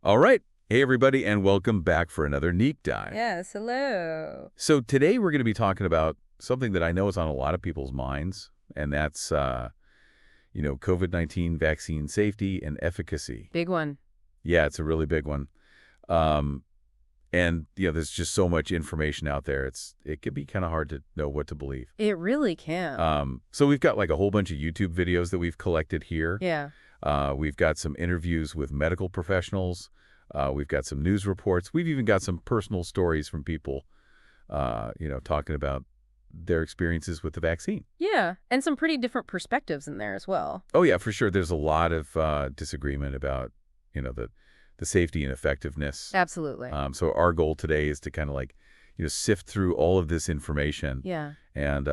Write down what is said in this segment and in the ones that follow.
All right. Hey, everybody, and welcome back for another Neek Dive. Yes, hello. So today we're going to be talking about something that I know is on a lot of people's minds, and that's, COVID-19 vaccine safety and efficacy. Big one. Yeah, it's a really big one. Um, there's just so much information out there. It can be kind of hard to know what to believe. It really can. So we've got like a whole bunch of YouTube videos that we've collected here. Yeah. We've got some interviews with medical professionals. We've got some news reports. We've even got some personal stories from people, talking about their experiences with the vaccine. Yeah, and some pretty different perspectives in there as well. Oh, yeah, for sure. There's a lot of disagreement about, the safety and effectiveness. Absolutely. So our goal today is to kind of sift through all of this information. Yeah. And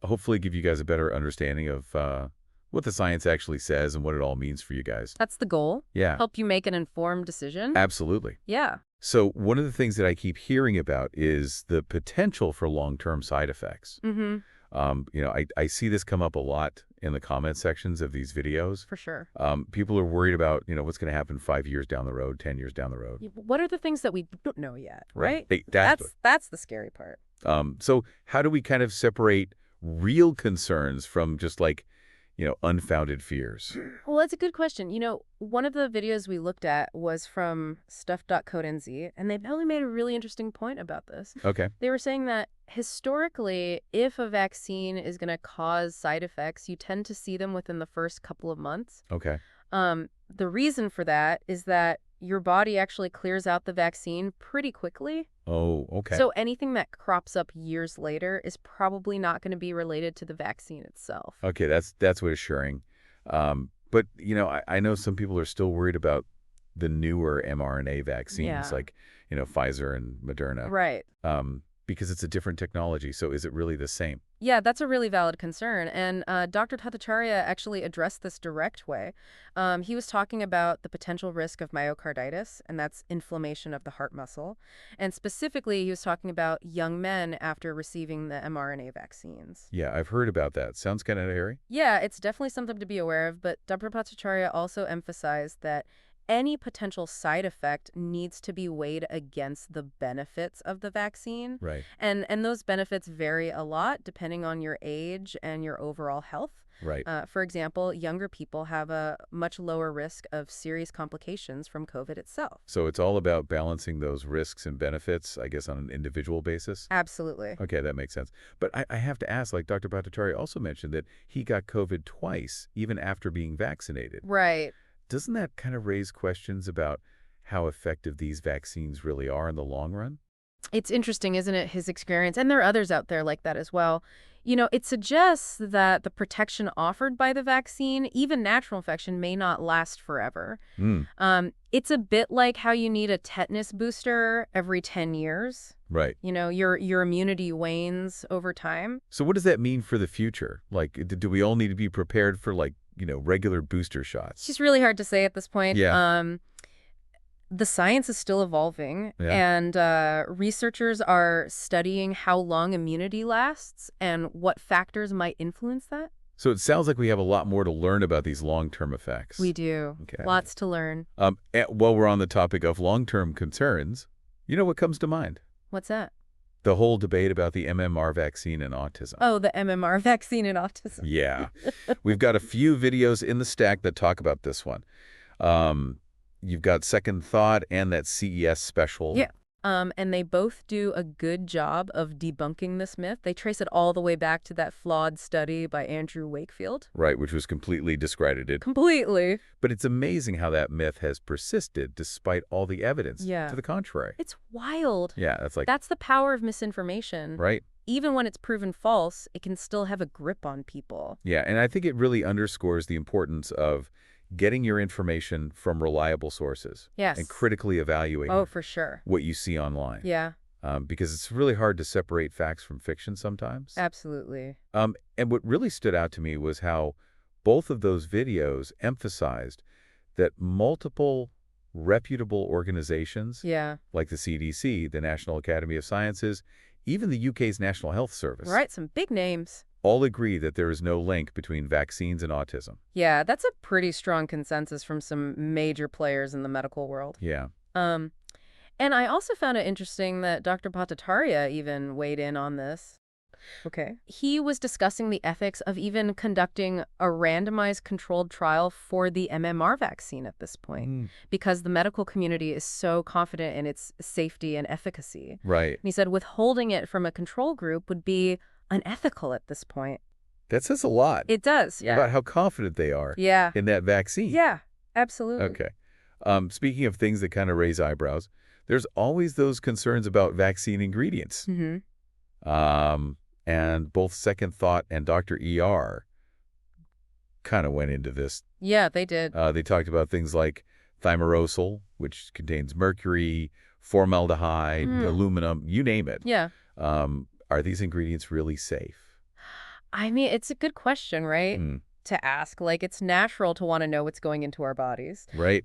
hopefully give you guys a better understanding of what the science actually says and what it all means for you guys. That's the goal. Yeah. Help you make an informed decision. Absolutely. Yeah. So one of the things that I keep hearing about is the potential for long-term side effects. Mm-hmm. I see this come up a lot in the comment sections of these videos. For sure. People are worried about, what's going to happen 5 years down the road, 10 years down the road. What are the things that we don't know yet, right? Exactly. That's the scary part. So how do we kind of separate real concerns from just unfounded fears? Well, that's a good question. One of the videos we looked at was from stuff.co.nz, and they only made a really interesting point about this. Okay. They were saying that historically, if a vaccine is going to cause side effects, you tend to see them within the first couple of months. Okay. The reason for that is that your body actually clears out the vaccine pretty quickly. Oh, okay. So anything that crops up years later is probably not going to be related to the vaccine itself. Okay, that's reassuring. But, I know some people are still worried about the newer mRNA vaccines, like, Pfizer and Moderna. Right. Because it's a different technology. So is it really the same? Yeah, that's a really valid concern. And Dr. Bhattacharya actually addressed this direct way. He was talking about the potential risk of myocarditis, and that's inflammation of the heart muscle. And specifically, he was talking about young men after receiving the mRNA vaccines. Yeah, I've heard about that. Sounds kind of hairy. Yeah, it's definitely something to be aware of. But Dr. Bhattacharya also emphasized that any potential side effect needs to be weighed against the benefits of the vaccine. Right. And those benefits vary a lot depending on your age and your overall health. Right. For example, younger people have a much lower risk of serious complications from COVID itself. So it's all about balancing those risks and benefits, I guess, on an individual basis? Absolutely. Okay, that makes sense. But I have to ask, Dr. Bhattacharya also mentioned that he got COVID twice, even after being vaccinated. Right. Doesn't that kind of raise questions about how effective these vaccines really are in the long run? It's interesting, isn't it, his experience? And there are others out there like that as well. It suggests that the protection offered by the vaccine, even natural infection, may not last forever. It's a bit like how you need a tetanus booster every 10 years. Right. Your immunity wanes over time. So what does that mean for the future? Do we all need to be prepared for, regular booster shots? It's just really hard to say at this point. Yeah. The science is still evolving, Yeah. and researchers are studying how long immunity lasts and what factors might influence that. So it sounds like we have a lot more to learn about these long-term effects. We do. Okay. Lots to learn. And while we're on the topic of long-term concerns, what comes to mind? What's that? The whole debate about the MMR vaccine and autism. Oh, the MMR vaccine and autism. Yeah. We've got a few videos in the stack that talk about this one. You've got Second Thought and that CES special. Yeah. And they both do a good job of debunking this myth. They trace it all the way back to that flawed study by Andrew Wakefield. Right, which was completely discredited. Completely. But it's amazing how that myth has persisted despite all the evidence to the contrary. It's wild. Yeah, that's the power of misinformation. Right. Even when it's proven false, it can still have a grip on people. Yeah, and I think it really underscores the importance of getting your information from reliable sources. Yes. And critically evaluating Oh, for sure. what you see online. Yeah. Because it's really hard to separate facts from fiction sometimes. Absolutely. And what really stood out to me was how both of those videos emphasized that multiple reputable organizations, like the CDC, the National Academy of Sciences, even the UK's National Health Service. Right, some big names. all agree that there is no link between vaccines and autism. Yeah, that's a pretty strong consensus from some major players in the medical world. Yeah. Um, and I also found it interesting that Dr. Bhattacharya even weighed in on this. Okay. He was discussing the ethics of even conducting a randomized controlled trial for the MMR vaccine at this point, Mm. because the medical community is so confident in its safety and efficacy. Right. And he said withholding it from a control group would be unethical at this point. That says a lot It does, yeah. about how confident they are Yeah. in that vaccine. Yeah, absolutely. Okay. Speaking of things that kind of raise eyebrows, there's always those concerns about vaccine ingredients. And both Second Thought and Dr. ER kind of went into this. Yeah, they did. They talked about things like thimerosal, which contains mercury, formaldehyde, aluminum, you name it. Yeah. Are these ingredients really safe? I mean, it's a good question, right? Mm. To ask. Like, it's natural to want to know what's going into our bodies. Right.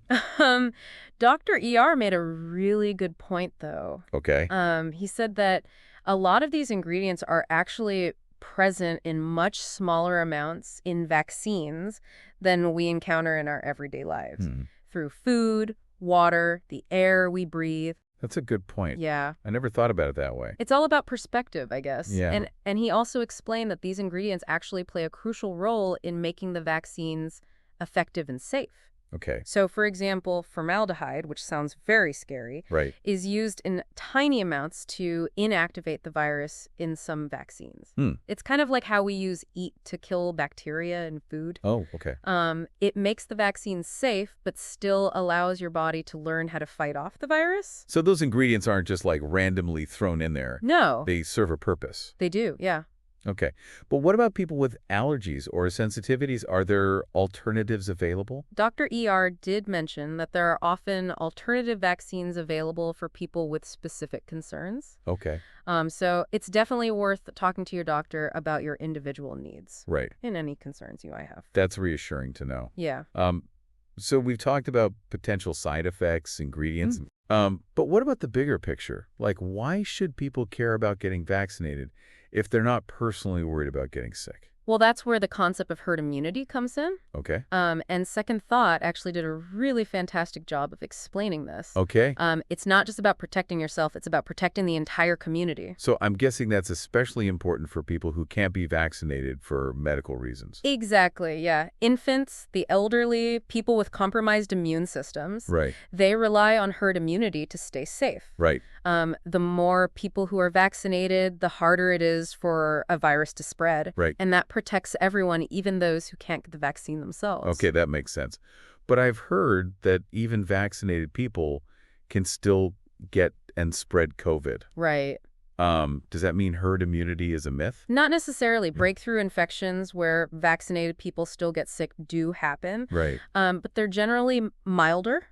Dr. ER made a really good point, though. Okay. He said that a lot of these ingredients are actually present in much smaller amounts in vaccines than we encounter in our everyday lives. Through food, water, the air we breathe. That's a good point. Yeah. I never thought about it that way. It's all about perspective, I guess. Yeah. And he also explained that these ingredients actually play a crucial role in making the vaccines effective and safe. Okay. So, for example, formaldehyde, which sounds very scary, Right. is used in tiny amounts to inactivate the virus in some vaccines. It's kind of like how we use EAT to kill bacteria in food. Oh, okay. It makes the vaccine safe, but still allows your body to learn how to fight off the virus. So those ingredients aren't just like randomly thrown in there. No. They serve a purpose. They do, yeah. Okay. But what about people with allergies or sensitivities? Are there alternatives available? Dr. ER did mention that there are often alternative vaccines available for people with specific concerns. Okay. So it's definitely worth talking to your doctor about your individual needs. Right. And any concerns you might have. That's reassuring to know. Yeah. So we've talked about potential side effects, ingredients. But what about the bigger picture? Like, why should people care about getting vaccinated if they're not personally worried about getting sick? Well, that's where the concept of herd immunity comes in. Okay. And Second Thought actually did a really fantastic job of explaining this. Okay. It's not just about protecting yourself, it's about protecting the entire community. So I'm guessing that's especially important for people who can't be vaccinated for medical reasons. Exactly, yeah. Infants, the elderly, people with compromised immune systems, Right. they rely on herd immunity to stay safe. Right. The more people who are vaccinated, the harder it is for a virus to spread. Right. And that protects everyone, even those who can't get the vaccine themselves. Okay, that makes sense. But I've heard that even vaccinated people can still get and spread COVID. Right. Does that mean herd immunity is a myth? Not necessarily. Breakthrough infections where vaccinated people still get sick do happen. Right. But they're generally milder.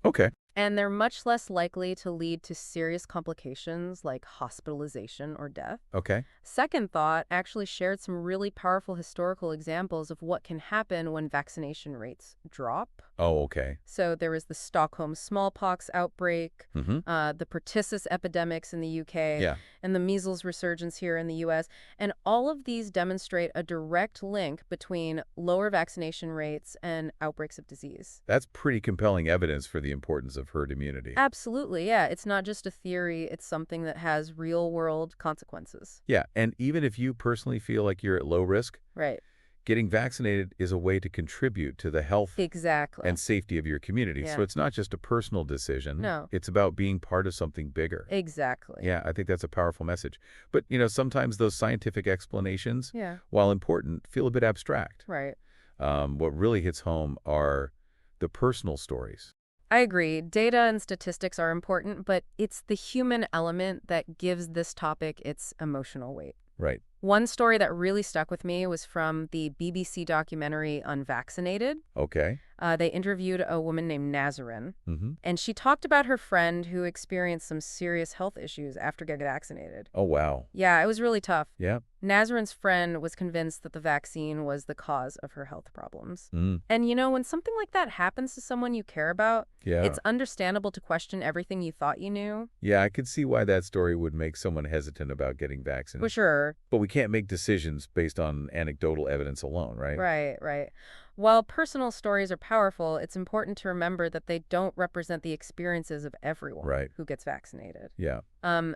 Okay. And they're much less likely to lead to serious complications like hospitalization or death. Okay. Second Thought actually shared some really powerful historical examples of what can happen when vaccination rates drop. Oh, okay. So there was the Stockholm smallpox outbreak, the pertussis epidemics in the UK, Yeah. and the measles resurgence here in the US. And all of these demonstrate a direct link between lower vaccination rates and outbreaks of disease. That's pretty compelling evidence for the importance of herd immunity. Absolutely, yeah. It's not just a theory, it's something that has real-world consequences. Yeah, and even if you personally feel like you're at low risk, Right. getting vaccinated is a way to contribute to the health Exactly. and safety of your community. Yeah. So it's not just a personal decision. No. It's about being part of something bigger. Exactly. Yeah, I think that's a powerful message. But, sometimes those scientific explanations, Yeah. while important, feel a bit abstract. Right. What really hits home are the personal stories. I agree. Data and statistics are important, but it's the human element that gives this topic its emotional weight. Right. One story that really stuck with me was from the BBC documentary Unvaccinated. Okay. They interviewed a woman named Nazarene, Mm-hmm. and she talked about her friend who experienced some serious health issues after getting vaccinated. Oh, wow. Yeah, it was really tough. Yeah. Nazarene's friend was convinced that the vaccine was the cause of her health problems. Mm. And when something like that happens to someone you care about, Yeah. it's understandable to question everything you thought you knew. Yeah, I could see why that story would make someone hesitant about getting vaccinated. For sure. But we can't make decisions based on anecdotal evidence alone, right? Right, right. While personal stories are powerful, it's important to remember that they don't represent the experiences of everyone Right. who gets vaccinated. Yeah.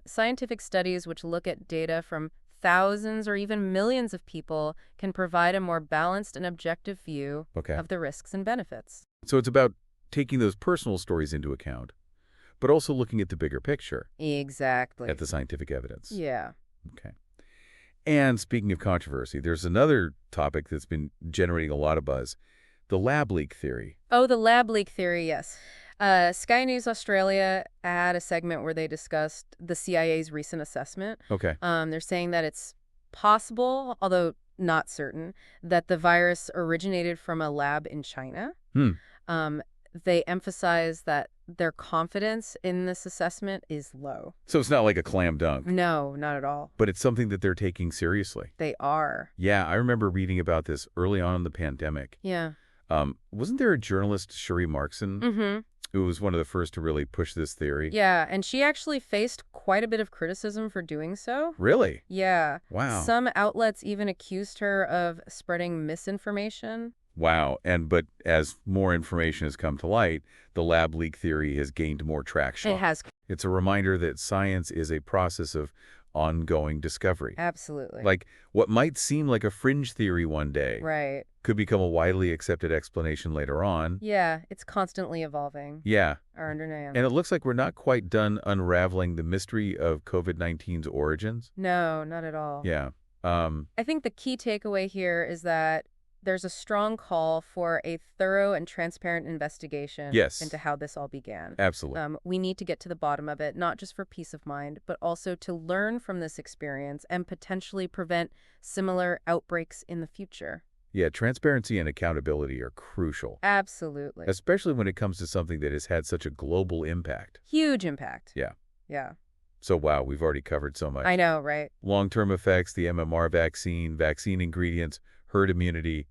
Scientific studies which look at data from thousands or even millions of people can provide a more balanced and objective view Okay. of the risks and benefits. So it's about taking those personal stories into account, but also looking at the bigger picture, Exactly. at the scientific evidence. Yeah. Okay. And speaking of controversy, there's another topic that's been generating a lot of buzz, the lab leak theory. Oh, the lab leak theory, yes. Sky News Australia had a segment where they discussed the CIA's recent assessment. Okay. They're saying that it's possible, although not certain, that the virus originated from a lab in China. Hmm. Um, they emphasize that their confidence in this assessment is low. So it's not like a clam dunk, No, not at all. but it's something that they're taking seriously. They are. Yeah, I remember reading about this early on in the pandemic. Yeah. Wasn't there a journalist, Sherry Markson, Mm-hmm. who was one of the first to really push this theory? Yeah, and she actually faced quite a bit of criticism for doing so. Really? Yeah. Wow. Some outlets even accused her of spreading misinformation. Wow. But as more information has come to light, the lab leak theory has gained more traction. It has. It's a reminder that science is a process of ongoing discovery. Absolutely. Like, what might seem like a fringe theory one day Right. could become a widely accepted explanation later on. Yeah, it's constantly evolving. Yeah. Our understanding. And it looks like we're not quite done unraveling the mystery of COVID-19's origins. No, not at all. Yeah. I think the key takeaway here is that there's a strong call for a thorough and transparent investigation Yes. into how this all began. Absolutely. We need to get to the bottom of it, not just for peace of mind, but also to learn from this experience and potentially prevent similar outbreaks in the future. Yeah, transparency and accountability are crucial, Absolutely. especially when it comes to something that has had such a global impact. Huge impact. Yeah. Yeah. So, wow, we've already covered so much. I know, right? Long-term effects, the MMR vaccine, vaccine ingredients, herd immunity,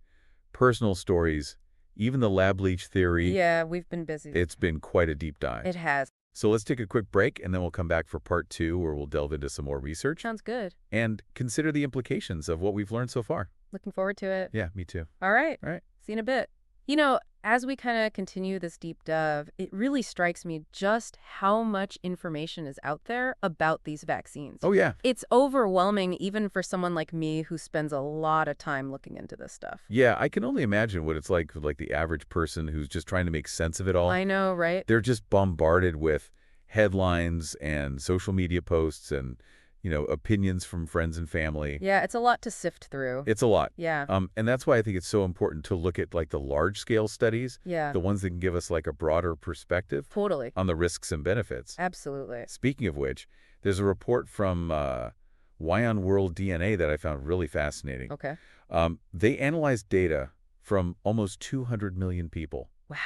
personal stories, even the lab leak theory. Yeah, we've been busy. It's been quite a deep dive. It has. So let's take a quick break, and then we'll come back for part 2, where we'll delve into some more research Sounds good. and consider the implications of what we've learned so far. Looking forward to it. Yeah, me too. All right. All right. See you in a bit. You know, as we kind of continue this deep dive, it really strikes me just how much information is out there about these vaccines. Oh, yeah. It's overwhelming even for someone like me who spends a lot of time looking into this stuff. Yeah, I can only imagine what it's like for the average person who's just trying to make sense of it all. I know, right? They're just bombarded with headlines and social media posts and, opinions from friends and family. Yeah, it's a lot to sift through. It's a lot. Yeah. And that's why I think it's so important to look at the large-scale studies, Yeah. the ones that can give us a broader perspective Totally. on the risks and benefits. Absolutely. Speaking of which, there's a report from Wyoming World DNA that I found really fascinating. Okay. They analyzed data from almost 200 million people Wow.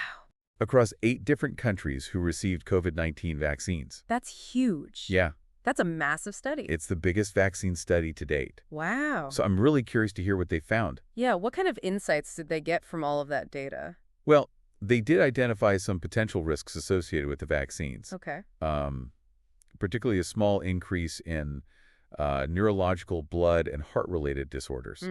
across 8 different countries who received COVID-19 vaccines. That's huge. Yeah, That's a massive study. it's the biggest vaccine study to date. Wow. So I'm really curious to hear what they found. Yeah, what kind of insights did they get from all of that data? Well, they did identify some potential risks associated with the vaccines, Okay. particularly a small increase in neurological, blood, and heart-related disorders.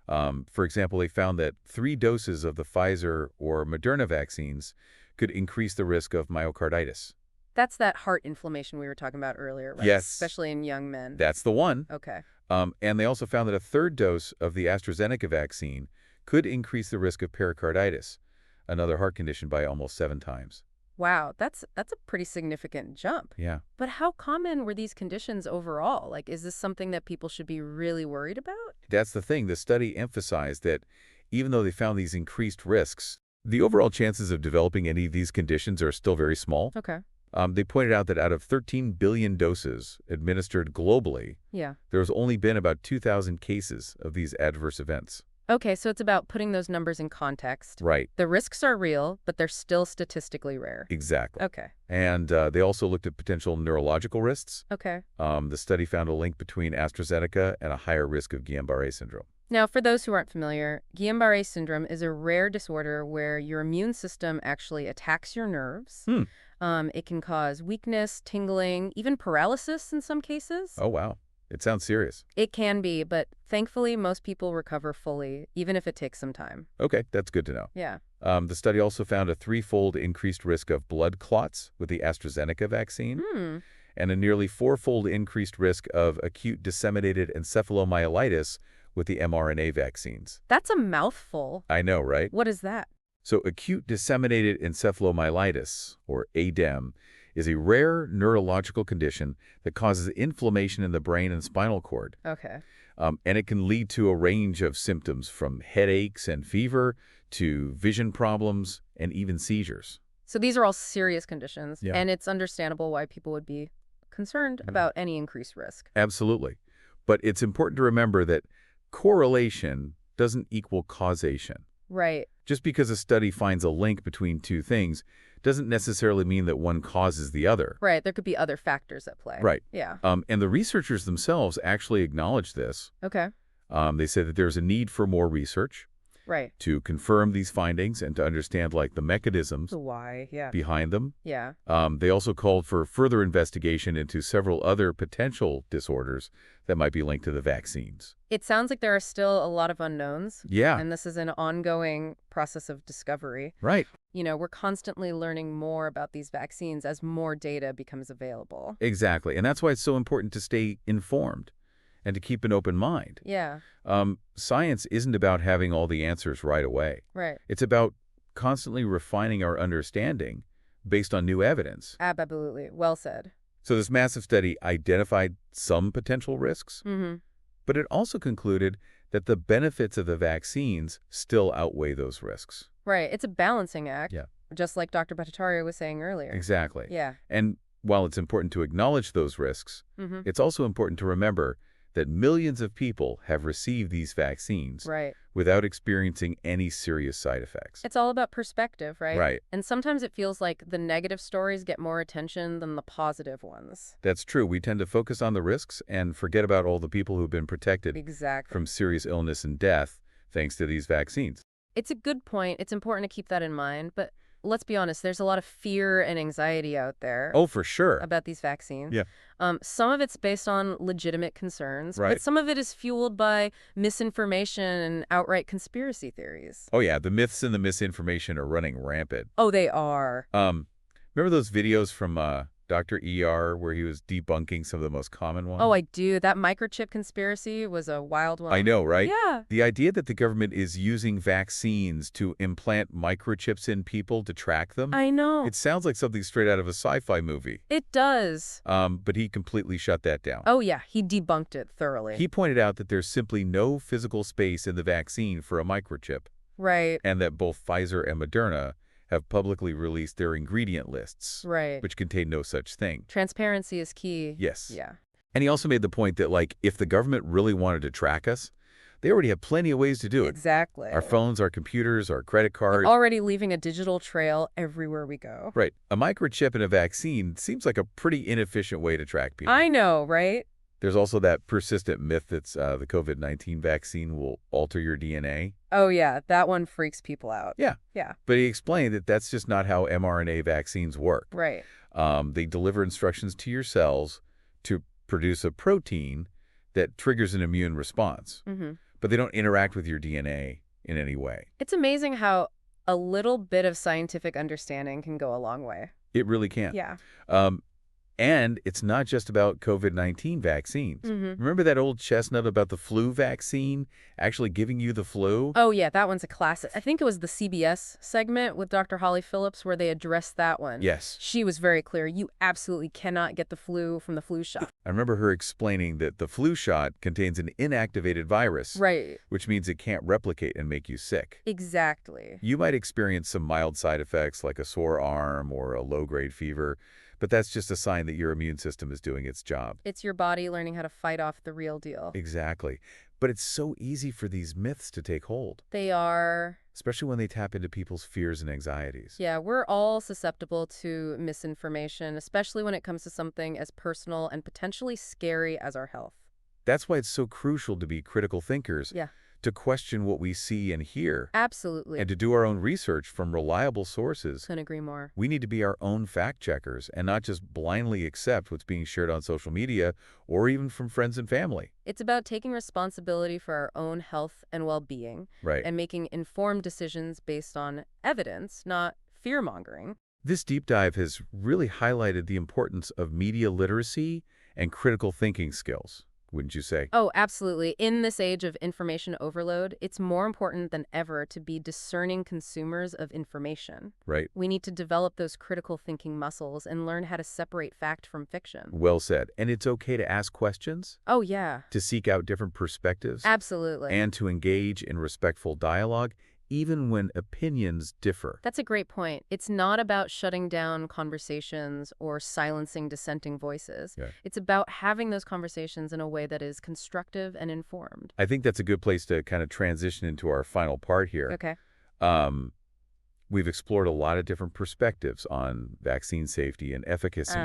For example, they found that 3 doses of the Pfizer or Moderna vaccines could increase the risk of myocarditis. That's that heart inflammation we were talking about earlier, right? Yes. Especially in young men. That's the one. Okay. And they also found that a 3rd dose of the AstraZeneca vaccine could increase the risk of pericarditis, another heart condition, by almost 7 times. Wow, that's a pretty significant jump. Yeah. But how common were these conditions overall? Like, is this something that people should be really worried about? That's the thing. The study emphasized that even though they found these increased risks, the overall chances of developing any of these conditions are still very small. Okay. They pointed out that out of 13 billion doses administered globally, Yeah. there's only been about 2,000 cases of these adverse events. Okay, so it's about putting those numbers in context. Right. The risks are real, but they're still statistically rare. Exactly. Okay. And they also looked at potential neurological risks. Okay. The study found a link between AstraZeneca and a higher risk of Guillain-Barré syndrome. Now, for those who aren't familiar, Guillain-Barré syndrome is a rare disorder where your immune system actually attacks your nerves. It can cause weakness, tingling, even paralysis in some cases. Oh, wow. It sounds serious. It can be, but thankfully most people recover fully, even if it takes some time. Okay, that's good to know. Yeah. The study also found a threefold increased risk of blood clots with the AstraZeneca vaccine Hmm. and a nearly fourfold increased risk of acute disseminated encephalomyelitis with the mRNA vaccines. That's a mouthful. I know, right? What is that? So acute disseminated encephalomyelitis, or ADEM, is a rare neurological condition that causes inflammation in the brain and spinal cord. Okay. And it can lead to a range of symptoms from headaches and fever to vision problems and even seizures. So these are all serious conditions, Yeah. and it's understandable why people would be concerned about any increased risk. Absolutely. But it's important to remember that correlation doesn't equal causation. Right. Just because a study finds a link between two things doesn't necessarily mean that one causes the other. Right. There could be other factors at play. Right. Yeah. And the researchers themselves actually acknowledge this. Okay. They said that there's a need for more research Right. to confirm these findings and to understand, like, the mechanisms So why? Yeah. behind them. Yeah. They also called for further investigation into several other potential disorders that might be linked to the vaccines. It sounds like there are still a lot of unknowns. Yeah, And this is an ongoing process of discovery. right. We're constantly learning more about these vaccines as more data becomes available. Exactly. And that's why it's so important to stay informed and to keep an open mind. Yeah. Science isn't about having all the answers right away. Right. It's about constantly refining our understanding based on new evidence. Absolutely. Well said. So this massive study identified some potential risks, Mm-hmm. but it also concluded that the benefits of the vaccines still outweigh those risks. Right. It's a balancing act. Yeah. Just like Dr. Bhattacharya was saying earlier. Exactly. Yeah. And while it's important to acknowledge those risks, Mm-hmm. it's also important to remember that millions of people have received these vaccines Right. without experiencing any serious side effects. It's all about perspective, right? Right. And sometimes it feels like the negative stories get more attention than the positive ones. That's true. We tend to focus on the risks and forget about all the people who've been protected Exactly. from serious illness and death thanks to these vaccines. It's a good point. It's important to keep that in mind. But let's be honest, there's a lot of fear and anxiety out there Oh, for sure. about these vaccines. Yeah. Some of it's based on legitimate concerns, Right. but some of it is fueled by misinformation and outright conspiracy theories. Oh, yeah. The myths and the misinformation are running rampant. Oh, they are. Remember those videos from Dr. ER where he was debunking some of the most common ones? Oh, I do. That microchip conspiracy was a wild one. I know, right? Yeah. The idea that the government is using vaccines to implant microchips in people to track them, I know. it sounds like something straight out of a sci-fi movie. It does. But he completely shut that down. Oh, yeah. He debunked it thoroughly. He pointed out that there's simply no physical space in the vaccine for a microchip, Right. and that both Pfizer and Moderna have publicly released their ingredient lists, Right. which contain no such thing. Transparency is key. Yes. Yeah. And he also made the point that, like, if the government really wanted to track us, they already have plenty of ways to do it. Exactly. Our phones, our computers, our credit cards. Already leaving a digital trail everywhere we go. Right. A microchip in a vaccine seems like a pretty inefficient way to track people. I know, right? There's also that persistent myth that the COVID-19 vaccine will alter your DNA. Oh, yeah. That one freaks people out. Yeah. Yeah. But he explained that that's just not how mRNA vaccines work. Right. They deliver instructions to your cells to produce a protein that triggers an immune response. Mm-hmm. But they don't interact with your DNA in any way. It's amazing how a little bit of scientific understanding can go a long way. It really can. Yeah. And it's not just about COVID-19 vaccines. Mm-hmm. Remember that old chestnut about the flu vaccine actually giving you the flu? Oh, yeah. That one's a classic. I think it was the CBS segment with Dr. Holly Phillips where they addressed that one. Yes. She was very clear. You absolutely cannot get the flu from the flu shot. I remember her explaining that the flu shot contains an inactivated virus, Right. which means it can't replicate and make you sick. Exactly. You might experience some mild side effects like a sore arm or a low-grade fever, but that's just a sign that your immune system is doing its job. It's your body learning how to fight off the real deal. Exactly. But it's so easy for these myths to take hold, They are. especially when they tap into people's fears and anxieties. Yeah, we're all susceptible to misinformation, especially when it comes to something as personal and potentially scary as our health. That's why it's so crucial to be critical thinkers, Yeah. to question what we see and hear, Absolutely. and to do our own research from reliable sources. Couldn't agree more. We need to be our own fact-checkers and not just blindly accept what's being shared on social media or even from friends and family. It's about taking responsibility for our own health and well-being Right. and making informed decisions based on evidence, not fear-mongering. This deep dive has really highlighted the importance of media literacy and critical thinking skills, wouldn't you say? Oh, absolutely. In this age of information overload, it's more important than ever to be discerning consumers of information. Right. We need to develop those critical thinking muscles and learn how to separate fact from fiction. Well said. And it's okay to ask questions, Oh, yeah. to seek out different perspectives, Absolutely. and to engage in respectful dialogue, even when opinions differ. That's a great point. It's not about shutting down conversations or silencing dissenting voices. Yeah. It's about having those conversations in a way that is constructive and informed. I think that's a good place to kind of transition into our final part here. Okay. We've explored a lot of different perspectives on vaccine safety and efficacy.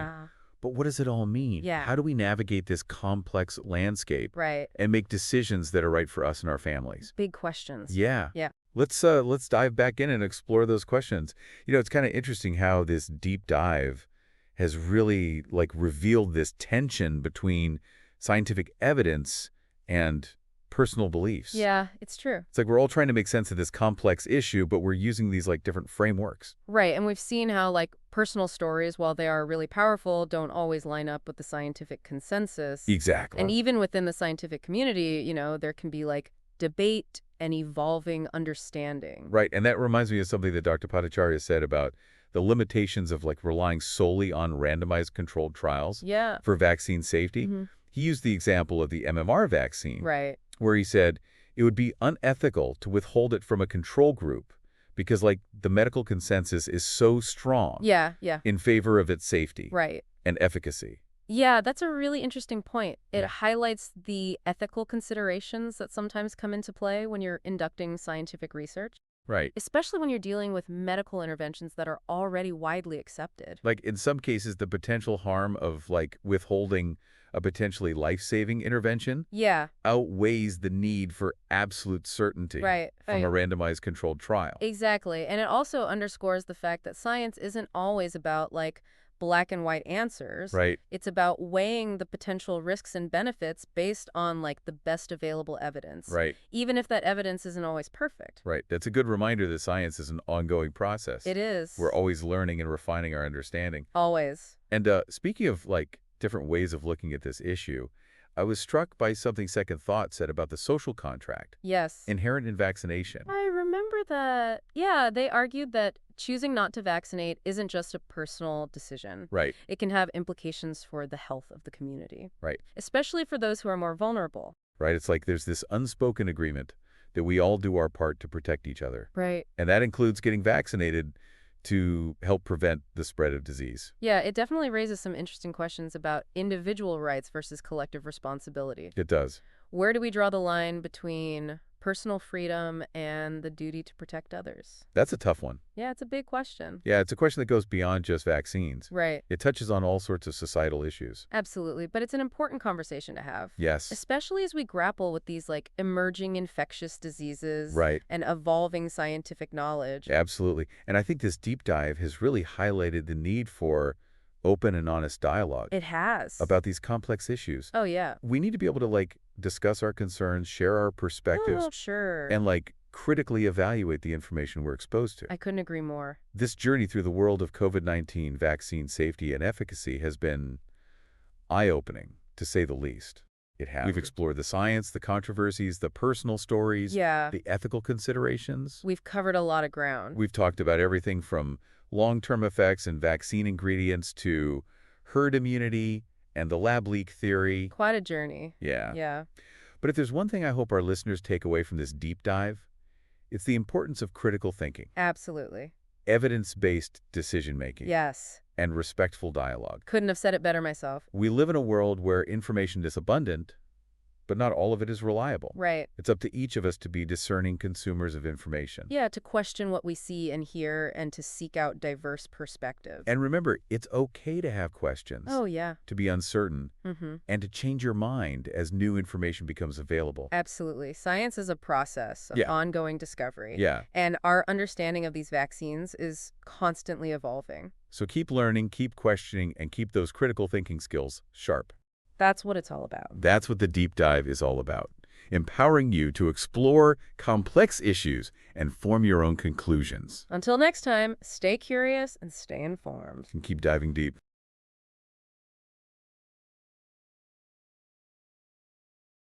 But what does it all mean? Yeah. How do we navigate this complex landscape Right. and make decisions that are right for us and our families? Big questions. Yeah. Yeah. Let's dive back in and explore those questions. It's kind of interesting how this deep dive has really revealed this tension between scientific evidence and personal beliefs. Yeah, it's true. It's like we're all trying to make sense of this complex issue, but we're using these different frameworks. Right. And we've seen how personal stories, while they are really powerful, don't always line up with the scientific consensus. Exactly. And even within the scientific community, there can be debate and evolving understanding. Right. And that reminds me of something that Dr. Bhattacharya said about the limitations of relying solely on randomized controlled trials Yeah. for vaccine safety. Mm-hmm. He used the example of the MMR vaccine, Right. where he said it would be unethical to withhold it from a control group because the medical consensus is so strong Yeah. Yeah. in favor of its safety Right. and efficacy. Yeah, that's a really interesting point. It Yeah. highlights the ethical considerations that sometimes come into play when you're conducting scientific research, Right. especially when you're dealing with medical interventions that are already widely accepted. In some cases, the potential harm of withholding a potentially life-saving intervention Yeah. outweighs the need for absolute certainty Right. from a randomized controlled trial. Exactly. And it also underscores the fact that science isn't always about black and white answers. Right. It's about weighing the potential risks and benefits based on the best available evidence. Right. Even if that evidence isn't always perfect. Right. That's a good reminder that science is an ongoing process. It is. We're always learning and refining our understanding. Always. And speaking of different ways of looking at this issue, I was struck by something Second Thought said about the social contract Yes. inherent in vaccination. I remember that. Yeah, they argued that choosing not to vaccinate isn't just a personal decision. Right. It can have implications for the health of the community. Right. Especially for those who are more vulnerable. Right. It's there's this unspoken agreement that we all do our part to protect each other. Right. And that includes getting vaccinated to help prevent the spread of disease. Yeah, it definitely raises some interesting questions about individual rights versus collective responsibility. It does. Where do we draw the line between personal freedom and the duty to protect others? That's a tough one. Yeah, it's a big question. Yeah, it's a question that goes beyond just vaccines. Right. It touches on all sorts of societal issues. Absolutely. But it's an important conversation to have. Yes. Especially as we grapple with these emerging infectious diseases Right. and evolving scientific knowledge. Absolutely. And I think this deep dive has really highlighted the need for open and honest dialogue It has. about these complex issues. Oh, yeah. We need to be able to discuss our concerns, share our perspectives, Oh, sure. and critically evaluate the information we're exposed to. I couldn't agree more. This journey through the world of COVID-19 vaccine safety and efficacy has been eye-opening, to say the least. It has. We've explored the science, the controversies, the personal stories, Yeah. the ethical considerations. We've covered a lot of ground. We've talked about everything from long-term effects and vaccine ingredients to herd immunity and the lab leak theory. Quite a journey. Yeah. Yeah. But if there's one thing I hope our listeners take away from this deep dive, it's the importance of critical thinking, Absolutely. evidence-based decision-making, Yes. and respectful dialogue. Couldn't have said it better myself. We live in a world where information is abundant, but not all of it is reliable. Right. It's up to each of us to be discerning consumers of information. Yeah, to question what we see and hear and to seek out diverse perspectives. And remember, it's okay to have questions, Oh, yeah. to be uncertain, Mm-hmm. and to change your mind as new information becomes available. Absolutely. Science is a process of Yeah. ongoing discovery. Yeah. And our understanding of these vaccines is constantly evolving. So keep learning, keep questioning, and keep those critical thinking skills sharp. That's what it's all about. That's what the deep dive is all about. Empowering you to explore complex issues and form your own conclusions. Until next time, stay curious and stay informed. And keep diving deep.